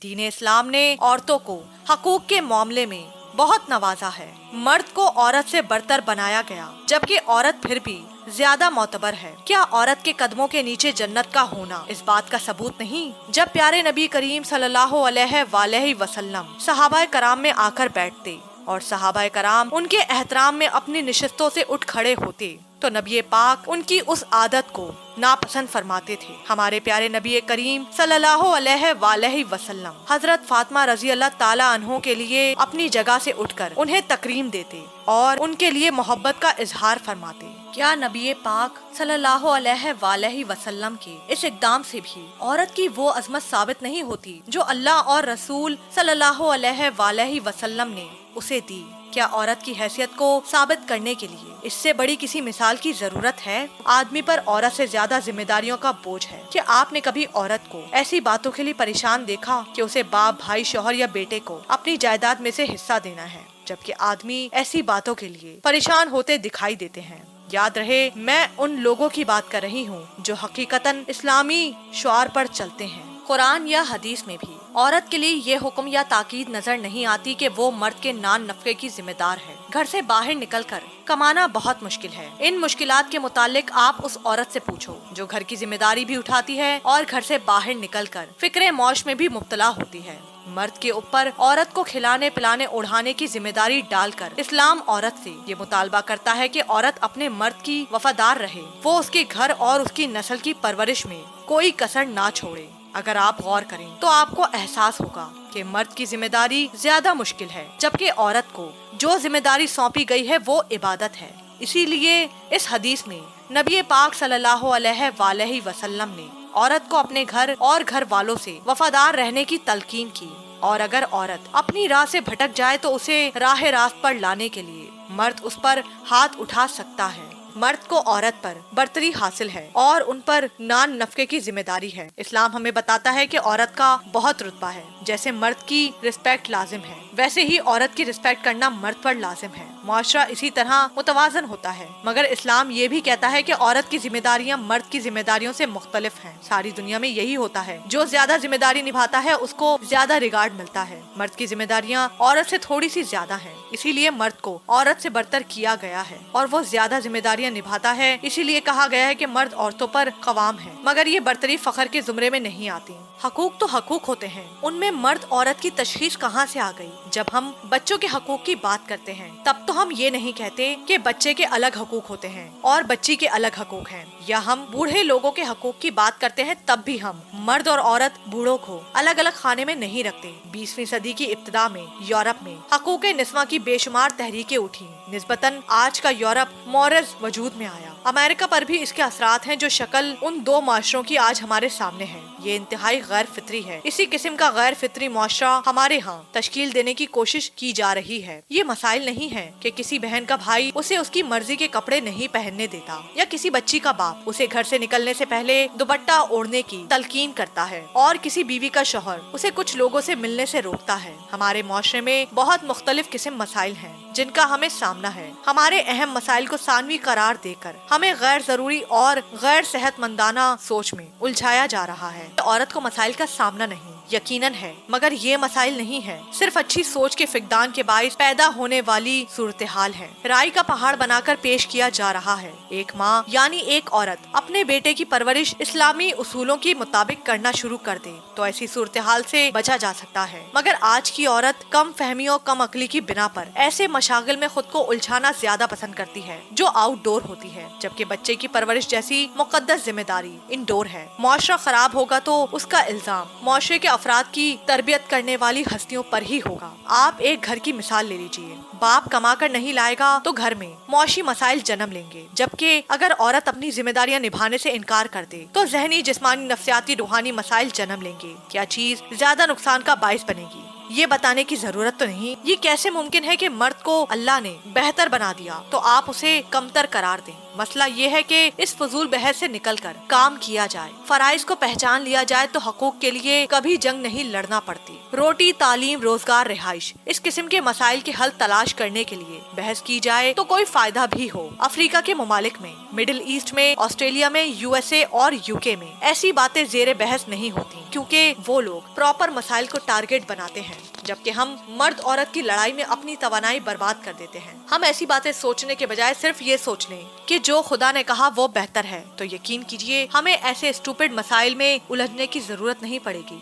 دین اسلام نے عورتوں کو حقوق کے معاملے میں بہت نوازا ہے۔ مرد کو عورت سے برتر بنایا گیا، جبکہ عورت پھر بھی زیادہ معتبر ہے۔ کیا عورت کے قدموں کے نیچے جنت کا ہونا اس بات کا ثبوت نہیں؟ جب پیارے نبی کریم صلی اللہ علیہ وآلہ وسلم صحابہ کرام میں آ کر بیٹھتے اور صحابہ کرام ان کے احترام میں اپنی نشستوں سے اٹھ کھڑے ہوتے تو نبی پاک ان کی اس عادت کو ناپسند فرماتے تھے۔ ہمارے پیارے نبی کریم صلی اللہ علیہ وآلہ وسلم حضرت فاطمہ رضی اللہ تعالی عنہ کے لیے اپنی جگہ سے اٹھ کر انہیں تکریم دیتے اور ان کے لیے محبت کا اظہار فرماتے۔ کیا نبی پاک صلی اللہ علیہ وآلہ وسلم کے اس اقدام سے بھی عورت کی وہ عظمت ثابت نہیں ہوتی جو اللہ اور رسول صلی اللہ علیہ وآلہ وسلم نے اسے دی؟ کیا عورت کی حیثیت کو ثابت کرنے کے لیے اس سے بڑی کسی مثال کی ضرورت ہے؟ آدمی پر عورت سے زیادہ ذمہ داریوں کا بوجھ ہے۔ کیا آپ نے کبھی عورت کو ایسی باتوں کے لیے پریشان دیکھا کہ اسے باپ، بھائی، شوہر یا بیٹے کو اپنی جائیداد میں سے حصہ دینا ہے، جبکہ آدمی ایسی باتوں کے لیے پریشان ہوتے دکھائی دیتے ہیں؟ یاد رہے، میں ان لوگوں کی بات کر رہی ہوں جو حقیقتاً اسلامی شعار پر چلتے ہیں۔ قرآن یا حدیث میں بھی عورت کے لیے یہ حکم یا تاکید نظر نہیں آتی کہ وہ مرد کے نان نفقے کی ذمہ دار ہے۔ گھر سے باہر نکل کر کمانا بہت مشکل ہے۔ ان مشکلات کے متعلق آپ اس عورت سے پوچھو جو گھر کی ذمہ داری بھی اٹھاتی ہے اور گھر سے باہر نکل کر فکر معاش میں بھی مبتلا ہوتی ہے۔ مرد کے اوپر عورت کو کھلانے پلانے اڑھانے کی ذمہ داری ڈال کر اسلام عورت سے یہ مطالبہ کرتا ہے کہ عورت اپنے مرد کی وفادار رہے، وہ اس کے گھر اور اس کی نسل کی پرورش میں کوئی کسر نہ چھوڑے۔ اگر آپ غور کریں تو آپ کو احساس ہوگا کہ مرد کی ذمہ داری زیادہ مشکل ہے، جبکہ عورت کو جو ذمہ داری سونپی گئی ہے وہ عبادت ہے۔ اسی لیے اس حدیث میں نبی پاک صلی اللہ علیہ وآلہ وسلم نے عورت کو اپنے گھر اور گھر والوں سے وفادار رہنے کی تلقین کی، اور اگر عورت اپنی راہ سے بھٹک جائے تو اسے راہ راست پر لانے کے لیے مرد اس پر ہاتھ اٹھا سکتا ہے۔ مرد کو عورت پر برتری حاصل ہے اور ان پر نان نفقے کی ذمہ داری ہے۔ اسلام ہمیں بتاتا ہے کہ عورت کا بہت رتبہ ہے۔ جیسے مرد کی رسپیکٹ لازم ہے، ویسے ہی عورت کی رسپیکٹ کرنا مرد پر لازم ہے۔ معاشرہ اسی طرح متوازن ہوتا ہے، مگر اسلام یہ بھی کہتا ہے کہ عورت کی ذمہ داریاں مرد کی ذمہ داریوں سے مختلف ہیں۔ ساری دنیا میں یہی ہوتا ہے، جو زیادہ ذمہ داری نبھاتا ہے اس کو زیادہ ریگارڈ ملتا ہے۔ مرد کی ذمہ داریاں عورت سے تھوڑی سی زیادہ ہیں، اسی لیے مرد کو عورت سے برتر کیا گیا ہے اور وہ زیادہ ذمہ داریاں نبھاتا ہے۔ اسی لیے کہا گیا ہے کہ مرد عورتوں پر قوام ہے، مگر یہ برتری فخر کے زمرے میں نہیں آتی۔ حقوق تو حقوق ہوتے ہیں، ان میں مرد عورت کی تشخیص کہاں سے آ گئی؟ جب ہم بچوں کے حقوق کی بات کرتے ہیں تب تو ہم یہ نہیں کہتے کہ بچے کے الگ حقوق ہوتے ہیں اور بچی کے الگ حقوق ہیں، یا ہم بوڑھے لوگوں کے حقوق کی بات کرتے ہیں تب بھی ہم مرد اور عورت بوڑھوں کو الگ الگ خانے میں نہیں رکھتے۔ 20ویں صدی کی ابتدا میں یورپ میں حقوق نسواں کی بے شمار تحریکیں اٹھی، نسبتاً آج کا یورپ مورز وجود میں آیا۔ امریکہ پر بھی اس کے اثرات ہیں، جو شکل ان دو معاشروں کی آج ہمارے سامنے ہے۔ یہ انتہائی غیر فطری ہے۔ اسی قسم کا غیر فطری معاشرہ ہمارے ہاں تشکیل دینے کی کوشش کی جا رہی ہے۔ یہ مسائل نہیں ہے کہ کسی بہن کا بھائی اسے اس کی مرضی کے کپڑے نہیں پہننے دیتا، یا کسی بچی کا باپ اسے گھر سے نکلنے سے پہلے دوپٹہ اوڑھنے کی تلقین کرتا ہے، اور کسی بیوی کا شوہر اسے کچھ لوگوں سے ملنے سے روکتا ہے۔ ہمارے معاشرے میں بہت مختلف قسم مسائل ہیں جن کا ہمیں سامنا ہے۔ ہمارے اہم مسائل کو ثانوی قرار دے کر ہمیں غیر ضروری اور غیر صحت مندانہ سوچ میں الجھایا جا رہا ہے۔ عورت کو مسائل کا سامنا نہیں، یقیناً ہے، مگر یہ مسائل نہیں ہے، صرف اچھی سوچ کے فقدان کے باعث پیدا ہونے والی صورتحال ہے۔ رائی کا پہاڑ بنا کر پیش کیا جا رہا ہے۔ ایک ماں یعنی ایک عورت اپنے بیٹے کی پرورش اسلامی اصولوں کے مطابق کرنا شروع کر دے تو ایسی صورتحال سے بچا جا سکتا ہے، مگر آج کی عورت کم فہمی اور کم عقلی کی بنا پر ایسے مشاغل میں خود کو الجھانا زیادہ پسند کرتی ہے جو آؤٹ ڈور ہوتی ہے، جبکہ بچے کی پرورش جیسی مقدس ذمہ داری انڈور ہے۔ معاشرہ خراب ہوگا تو اس کا الزام معاشرے کے افراد کی تربیت کرنے والی ہستیوں پر ہی ہوگا۔ آپ ایک گھر کی مثال لے لیجئے، باپ کما کر نہیں لائے گا تو گھر میں معاشی مسائل جنم لیں گے، جبکہ اگر عورت اپنی ذمہ داریاں نبھانے سے انکار کر دے تو ذہنی، جسمانی، نفسیاتی، روحانی مسائل جنم لیں گے۔ کیا چیز زیادہ نقصان کا باعث بنے گی؟ یہ بتانے کی ضرورت تو نہیں۔ یہ کیسے ممکن ہے کہ مرد کو اللہ نے بہتر بنا دیا تو آپ اسے کمتر قرار دیں، مسئلہ یہ ہے کہ اس فضول بحث سے نکل کر کام کیا جائے، فرائض کو پہچان لیا جائے تو حقوق کے لیے کبھی جنگ نہیں لڑنا پڑتی۔ روٹی، تعلیم، روزگار، رہائش، اس قسم کے مسائل کے حل تلاش کرنے کے لیے بحث کی جائے تو کوئی فائدہ بھی ہو۔ افریقہ کے ممالک میں، مڈل ایسٹ میں، آسٹریلیا میں، USA اور UK میں ایسی باتیں زیر بحث نہیں ہوتی، کیونکہ وہ لوگ پراپر مسائل کو ٹارگٹ بناتے ہیں، جبکہ ہم مرد عورت کی لڑائی میں اپنی توانائی برباد کر دیتے ہیں۔ ہم ایسی باتیں سوچنے کے بجائے صرف یہ سوچ لیں کہ جو خدا نے کہا وہ بہتر ہے، تو یقین کیجئے ہمیں ایسے اسٹوپڈ مسائل میں الجھنے کی ضرورت نہیں پڑے گی۔